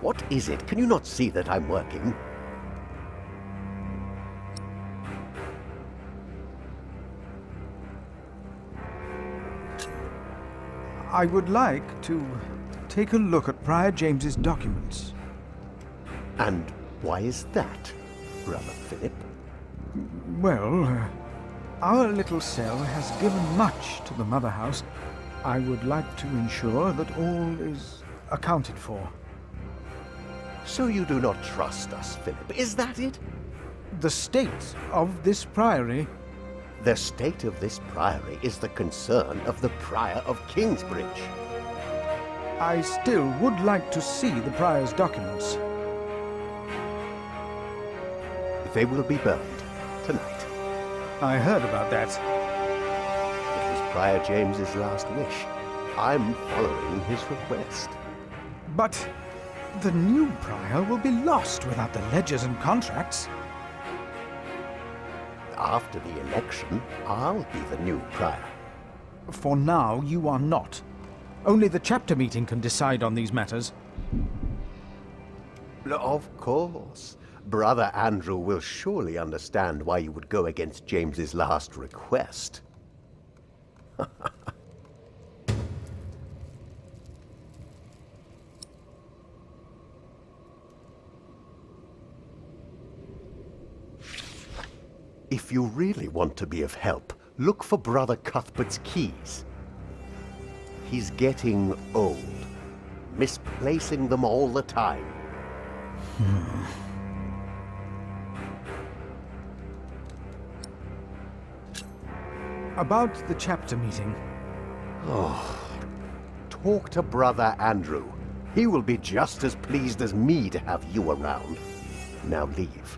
What is it? Can you not see that I'm working? I would like to take a look at Prior James's documents. And why is that, Brother Philip? Well, our little cell has given much to the Mother House. I would like to ensure that all is accounted for. So you do not trust us, Philip, is that it? The state of this priory. The state of this priory is the concern of the Prior of Kingsbridge. I still would like to see the prior's documents. They will be burned tonight. I heard about that. It was Prior James's last wish. I'm following his request. But the new prior will be lost without the ledgers and contracts. After the election, I'll be the new prior. For now, you are not. Only the chapter meeting can decide on these matters. Of course. Brother Andrew will surely understand why you would go against James's last request. If you really want to be of help, look for Brother Cuthbert's keys. He's getting old, misplacing them all the time. About the chapter meeting. Talk to Brother Andrew. He will be just as pleased as me to have you around. Now leave.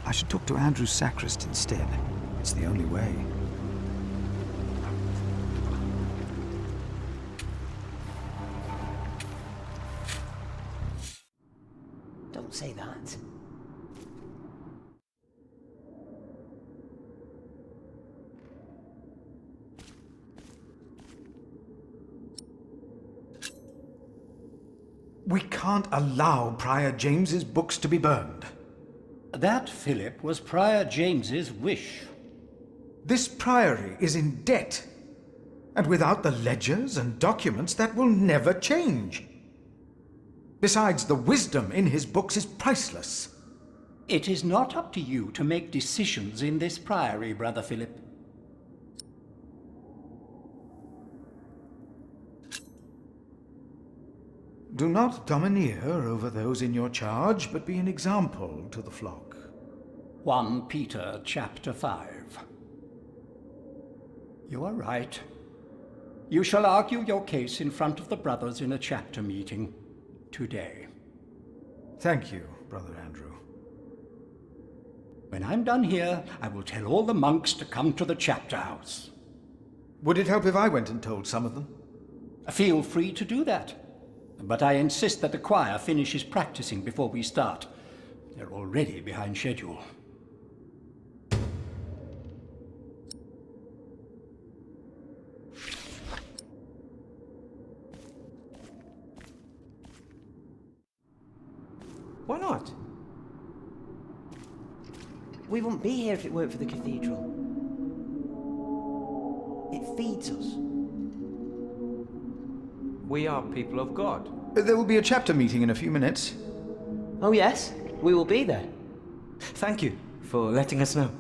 I should talk to Andrew's sacrist instead. It's the only way. Don't say that. We can't allow Prior James's books to be burned. That, Philip, was Prior James's wish. This priory is in debt. And without the ledgers and documents, that will never change. Besides, the wisdom in his books is priceless. It is not up to you to make decisions in this priory, Brother Philip. Do not domineer over those in your charge, but be an example to the flock. 1 Peter chapter 5. You are right. You shall argue your case in front of the brothers in a chapter meeting today. Thank you, Brother Andrew. When I'm done here, I will tell all the monks to come to the chapter house. Would it help if I went and told some of them? Feel free to do that. But I insist that the choir finishes practicing before we start. They're already behind schedule. Why not? We wouldn't be here if it weren't for the cathedral. It feeds us. We are people of God. There will be a chapter meeting in a few minutes. Oh yes, we will be there. Thank you for letting us know.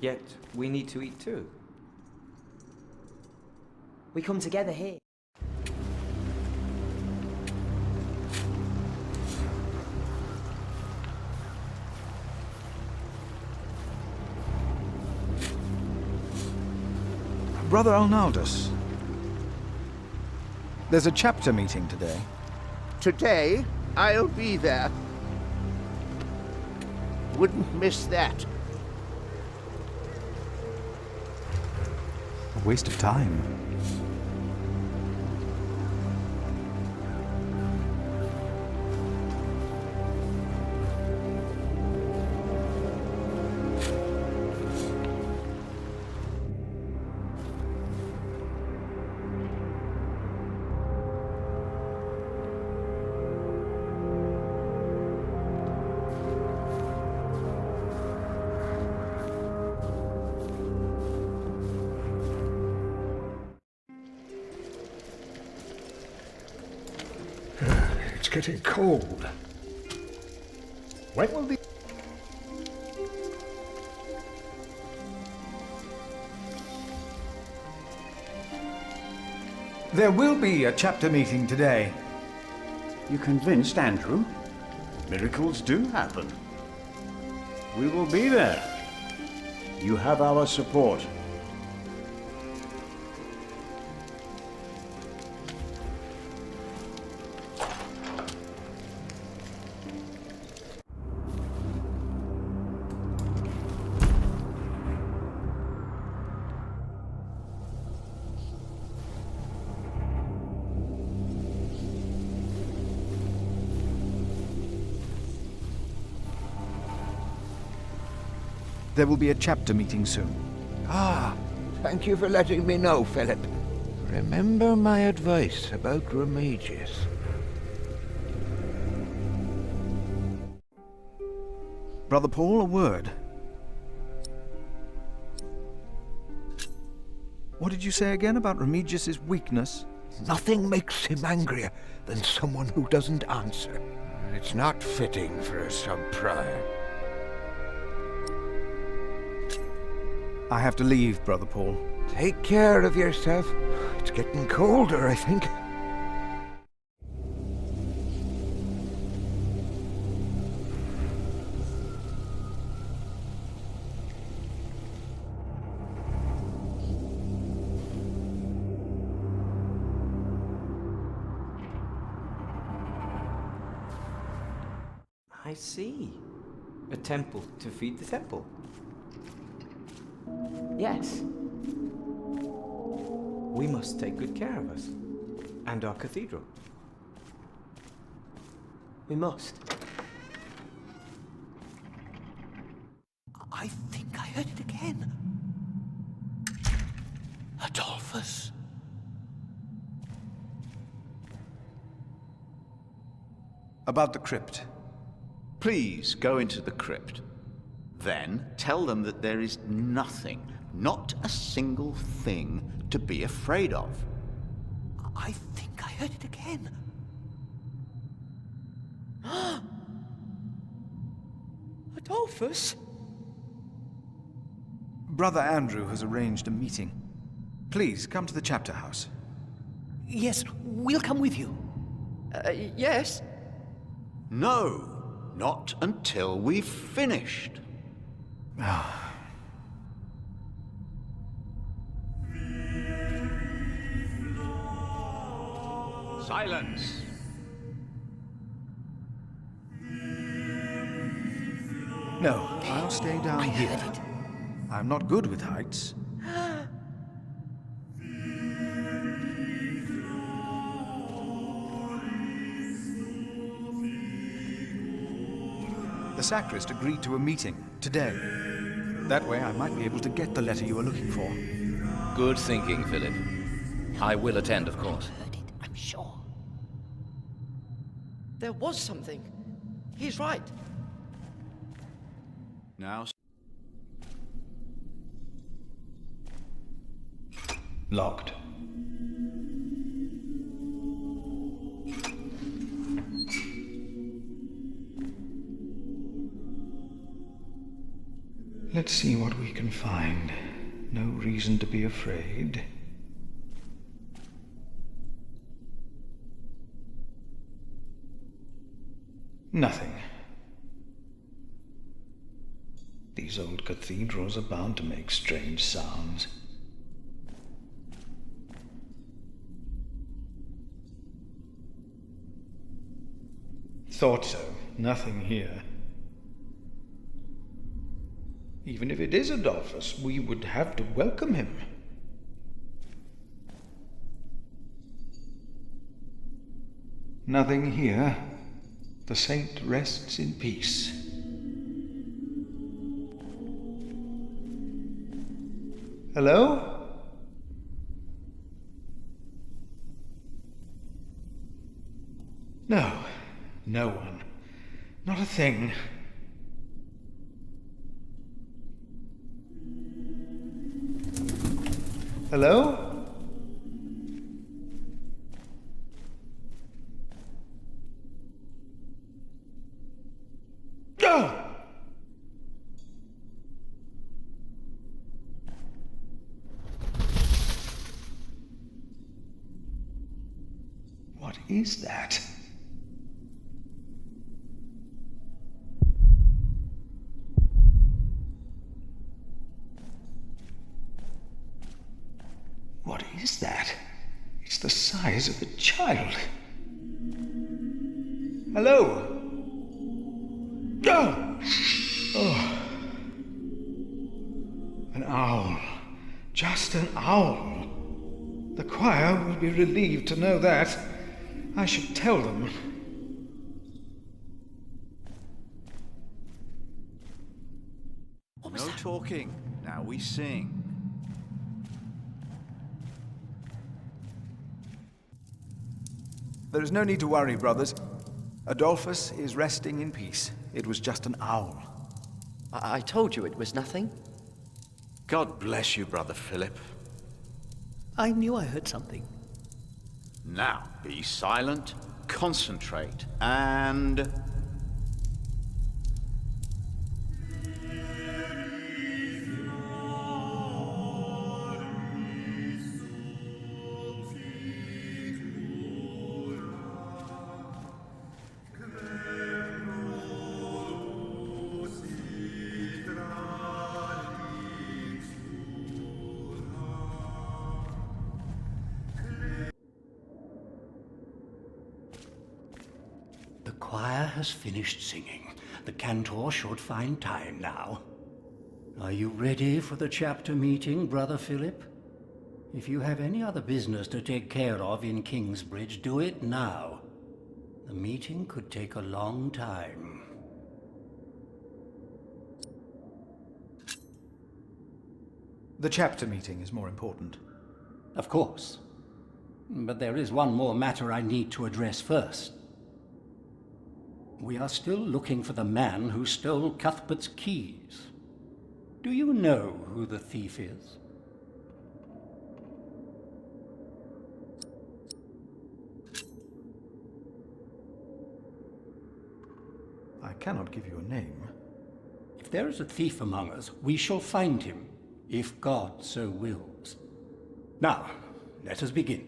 Yet, we need to eat too. We come together here. Brother Arnaldus, there's a chapter meeting today. Today, I'll be there. Wouldn't miss that. A waste of time. It's getting cold. When will the... There will be a chapter meeting today. You convinced Andrew? Miracles do happen. We will be there. You have our support. There will be a chapter meeting soon. Ah, thank you for letting me know, Philip. Remember my advice about Remigius. Brother Paul, a word. What did you say again about Remigius's weakness? Nothing makes him angrier than someone who doesn't answer. It's not fitting for a sub-prior. I have to leave, Brother Paul. Take care of yourself. It's getting colder, I think. I see. A temple to feed the temple. Yes. We must take good care of us. And our cathedral. We must. I think I heard it again. Adolphus. About the crypt. Please go into the crypt. Then tell them that there is nothing, not a single thing, to be afraid of. I think I heard it again. Adolphus? Brother Andrew has arranged a meeting. Please, come to the chapter house. Yes, we'll come with you. Yes. No, not until we've finished. Silence. No, I'll stay down here. I'm not good with heights. The sacrist agreed to a meeting today. That way I might be able to get the letter you are looking for. Good thinking, Philip. I will attend, of course. Heard it, I'm sure. There was something. He's right. Now. Locked. Let's see what we can find. No reason to be afraid. Nothing. These old cathedrals are bound to make strange sounds. Thought so. Nothing here. Even if it is Adolphus, we would have to welcome him. Nothing here. The saint rests in peace. Hello? No. No one. Not a thing. Hello? Oh! What is that? What is that? It's the size of a child. Hello? Oh! Oh. An owl. Just an owl. The choir will be relieved to know that. I should tell them. No talking. Now we sing. There is no need to worry, brothers. Adolphus is resting in peace. It was just an owl. I told you it was nothing. God bless you, Brother Philip. I knew I heard something. Now, be silent, concentrate, and... The choir has finished singing. The cantor should find time now. Are you ready for the chapter meeting, Brother Philip? If you have any other business to take care of in Kingsbridge, do it now. The meeting could take a long time. The chapter meeting is more important. Of course. But there is one more matter I need to address first. We are still looking for the man who stole Cuthbert's keys. Do you know who the thief is? I cannot give you a name. If there is a thief among us, we shall find him, if God so wills. Now, let us begin.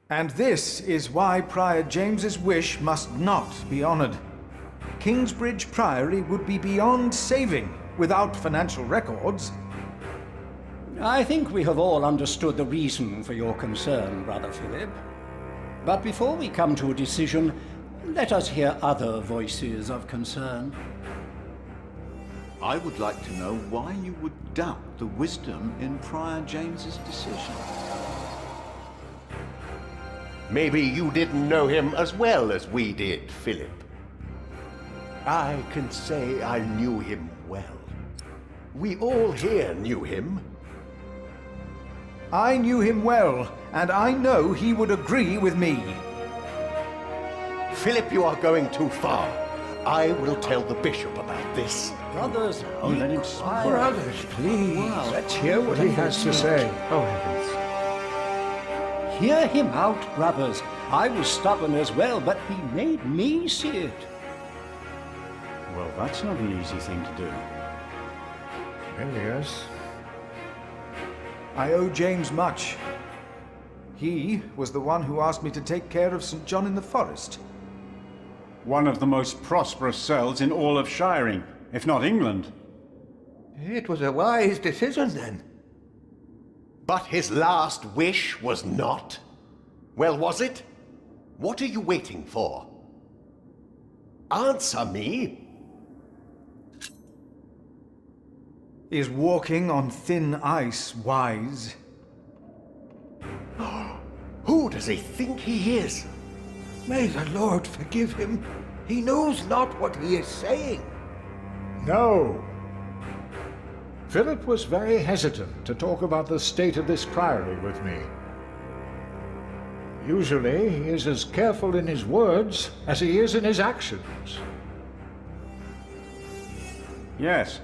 And this is why Prior James's wish must not be honored. Kingsbridge Priory would be beyond saving without financial records. I think we have all understood the reason for your concern, Brother Philip. But before we come to a decision, let us hear other voices of concern. I would like to know why you would doubt the wisdom in Prior James's decision. Maybe you didn't know him as well as we did, Philip. I can say I knew him well. We all here knew him. I knew him well, and I know he would agree with me. Philip, you are going too far. I will tell the bishop about this. Brothers, let him speak. Brothers, please. Let's hear what he has to say. Oh, heavens. hear him out, brothers. I was stubborn as well, but he made me see it. Well, that's not an easy thing to do. Well, yes. I owe James much. He was the one who asked me to take care of St. John in the Forest. One of the most prosperous cells in all of Shiring, if not England. It was a wise decision then. But his last wish was not? Well, was it? What are you waiting for? Answer me! Is walking on thin ice wise? Who does he think he is? May the Lord forgive him. He knows not what he is saying. No. Philip was very hesitant to talk about the state of this priory with me. Usually, he is as careful in his words as he is in his actions. Yes.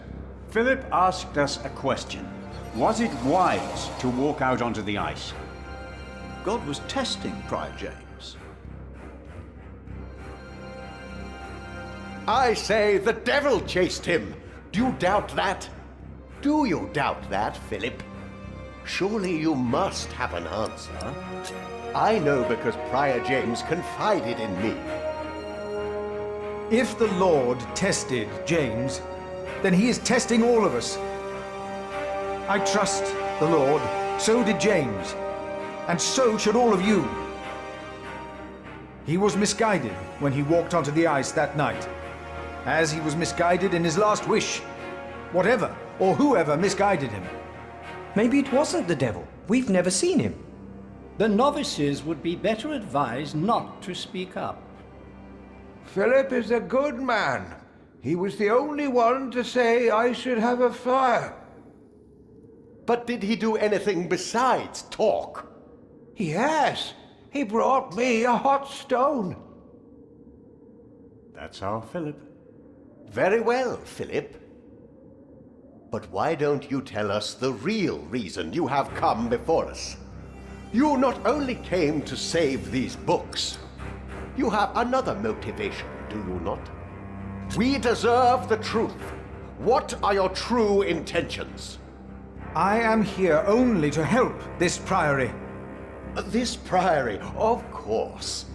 Philip asked us a question. Was it wise to walk out onto the ice? God was testing Prior James. I say the devil chased him. Do you doubt that? Do you doubt that, Philip? Surely you must have an answer. I know because Prior James confided in me. If the Lord tested James, then he is testing all of us. I trust the Lord, so did James, and so should all of you. He was misguided when he walked onto the ice that night, as he was misguided in his last wish. Whatever or whoever misguided him. Maybe it wasn't the devil. We've never seen him. The novices would be better advised not to speak up. Philip is a good man. He was the only one to say I should have a fire. But did he do anything besides talk? Yes, he brought me a hot stone. That's our Philip. Very well, Philip. But why don't you tell us the real reason you have come before us? You not only came to save these books, you have another motivation, do you not? We deserve the truth. What are your true intentions? I am here only to help this priory. This priory, of course.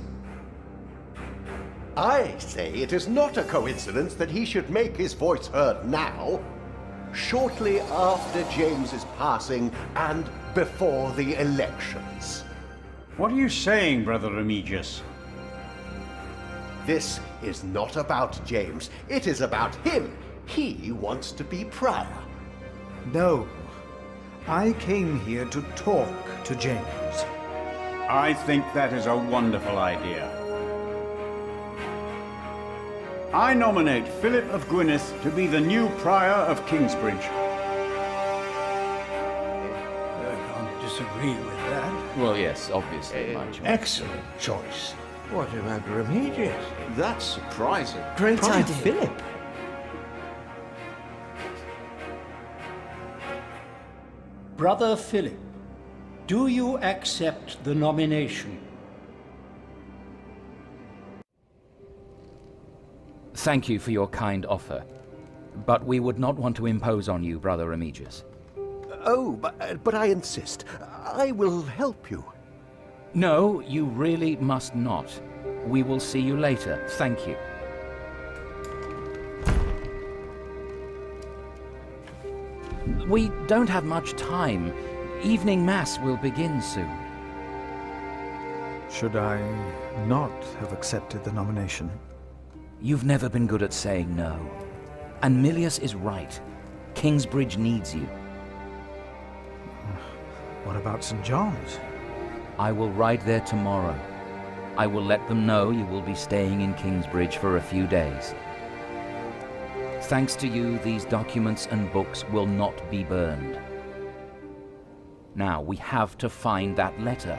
I say it is not a coincidence that he should make his voice heard now, shortly after James's passing and before the elections. What are you saying, Brother Remigius? This is not about James. It is about him. He wants to be prior. No, I came here to talk to James. I think that is a wonderful idea. I nominate Philip of Gwynedd to be the new prior of Kingsbridge. I can't disagree with that. Well, yes, obviously, my choice. Excellent choice. What about Remigius? That's surprising. Great idea. Philip. Brother Philip, do you accept the nomination? Thank you for your kind offer, but we would not want to impose on you, Brother Remigius. Oh, but I insist. I will help you. No, you really must not. We will see you later. Thank you. We don't have much time. Evening Mass will begin soon. Should I not have accepted the nomination? You've never been good at saying no. And Milius is right. Kingsbridge needs you. What about St. John's? I will ride there tomorrow. I will let them know you will be staying in Kingsbridge for a few days. Thanks to you, these documents and books will not be burned. Now, we have to find that letter.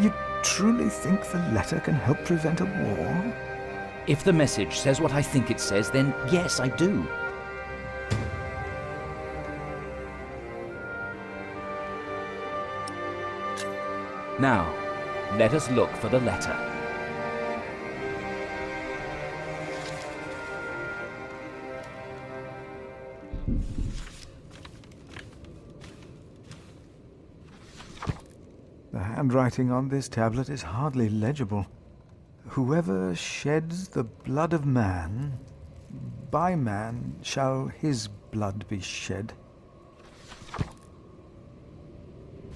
You truly think the letter can help prevent a war? If the message says what I think it says, then yes, I do. Now, let us look for the letter. handwriting on this tablet is hardly legible. Whoever sheds the blood of man, by man shall his blood be shed.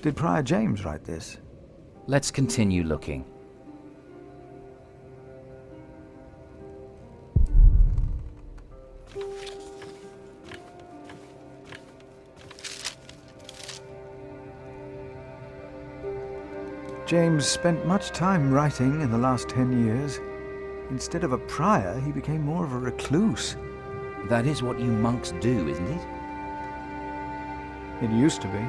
Did Prior James write this? Let's continue looking. James spent much time writing in the last 10 years. Instead of a prior, he became more of a recluse. That is what you monks do, isn't it? It used to be.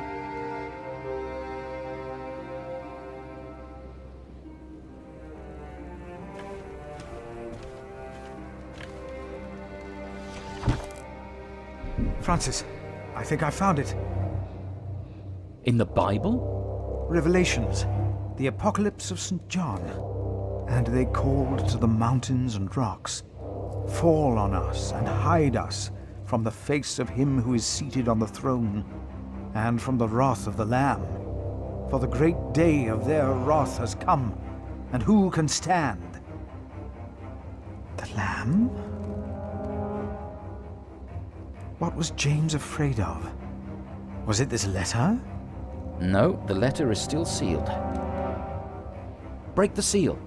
Francis, I think I found it. In the Bible? Revelations, the Apocalypse of St. John. And they called to the mountains and rocks, "Fall on us and hide us from the face of him who is seated on the throne, and from the wrath of the Lamb. For the great day of their wrath has come, and who can stand?" The Lamb? What was James afraid of? Was it this letter? No, the letter is still sealed. Break the seal.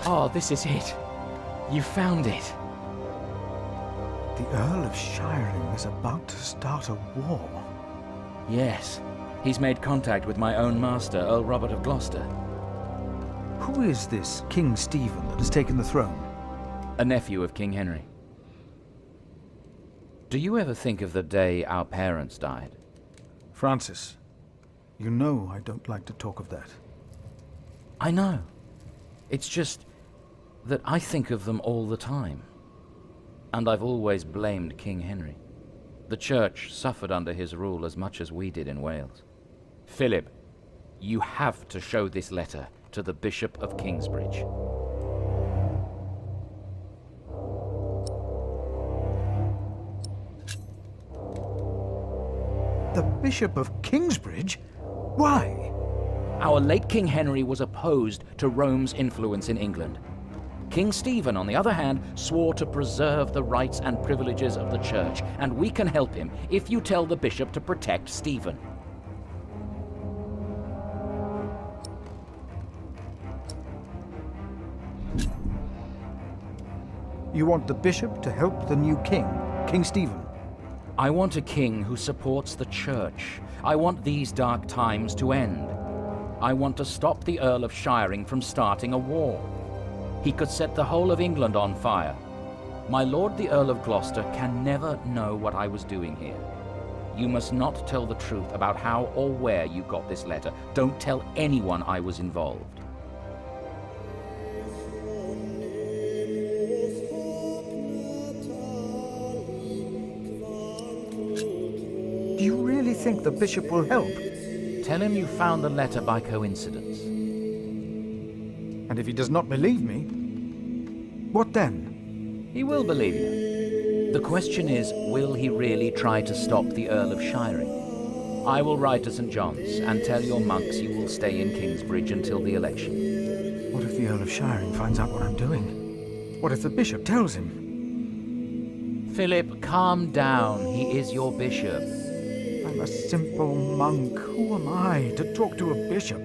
Oh, this is it. You found it. The Earl of Shiring is about to start a war. Yes. He's made contact with my own master, Earl Robert of Gloucester. Who is this King Stephen that has taken the throne? A nephew of King Henry. Do you ever think of the day our parents died? Francis, you know I don't like to talk of that. I know. It's just that I think of them all the time. And I've always blamed King Henry. The Church suffered under his rule as much as we did in Wales. Philip, you have to show this letter to the Bishop of Kingsbridge. The Bishop of Kingsbridge? Why? Our late King Henry was opposed to Rome's influence in England. King Stephen, on the other hand, swore to preserve the rights and privileges of the Church, and we can help him if you tell the bishop to protect Stephen. You want the bishop to help the new king, King Stephen? I want a king who supports the Church. I want these dark times to end. I want to stop the Earl of Shiring from starting a war. He could set the whole of England on fire. My lord the Earl of Gloucester can never know what I was doing here. You must not tell the truth about how or where you got this letter. Don't tell anyone I was involved. Do you really think the bishop will help? Tell him you found the letter by coincidence. And if he does not believe me, what then? He will believe you. The question is, will he really try to stop the Earl of Shiring? I will ride to St. John's and tell your monks you will stay in Kingsbridge until the election. What if the Earl of Shiring finds out what I'm doing? What if the bishop tells him? Philip, calm down. He is your bishop. I'm a simple monk. Who am I to talk to a bishop?